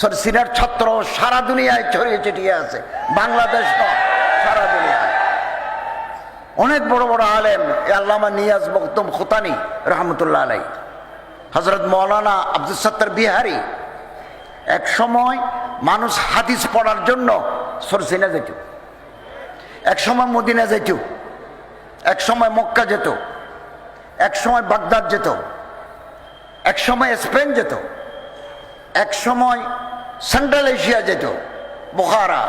সরসিনার ছত্র সারা দুনিয়ায় ছড়িয়ে ছিটিয়ে আছে, বাংলাদেশ নয়, সারা দুনিয়ায়। অনেক বড় বড় আলেম, আল্লামা নিয়াজ মখদুম খুতানি রহমতুল্লাহ আলাই, হজরত মৌলানা আব্দুল সত্তার বিহারি, এক সময় মানুষ হাদিস পড়ার জন্য সরসিনা যেত, এক সময় মদিনা যেত, এক সময় মক্কা যেত, এক সময় বাগদাদ যেত, এক সময় স্পেন যেত, এক সময় সেন্ট্রাল এশিয়া যেত, বুখারা,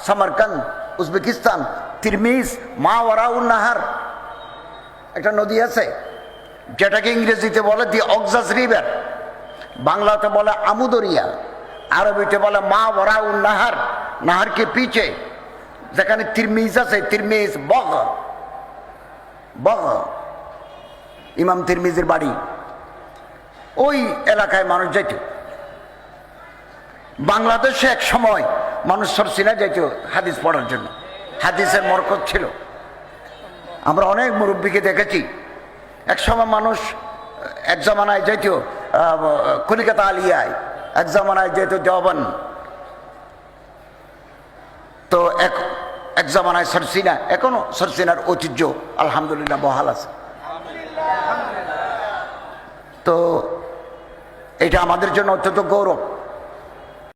সামারকান্দ, উজবেকিস্তান, তিরমিজ, মাওয়ারাউন নাহার, একটা নদী আছে যেটাকে ইংরেজিতে বলে দি অক্সাস রিভার, বাংলাতে বলে আমুদরিয়া, আরবিতে বলে মাওয়ারাউন নাহার, নাহারকে পিছে যেখানে তিরমিজ আছে, তিরমিজ বগ, ইমাম তিরমিজের বাড়ি, ওই এলাকায় মানুষ যেত। বাংলাদেশে এক সময় মানুষ সরসিনা যেত হাদিস পড়ার জন্য, হাদিসের মরকত ছিল। আমরা অনেক মুরব্বীকে দেখেছি, এক সময় মানুষ এক জামানায় যেত কলিকাতা আলিয়ায়, এক জামানায় যেত দেওবন্দ, তো এক জামানায় সরসিনা, এখনো সরসিনার ঐতিহ্য আলহামদুলিল্লাহ বহাল আছে। তো এটা আমাদের জন্য অত্যন্ত গৌরব।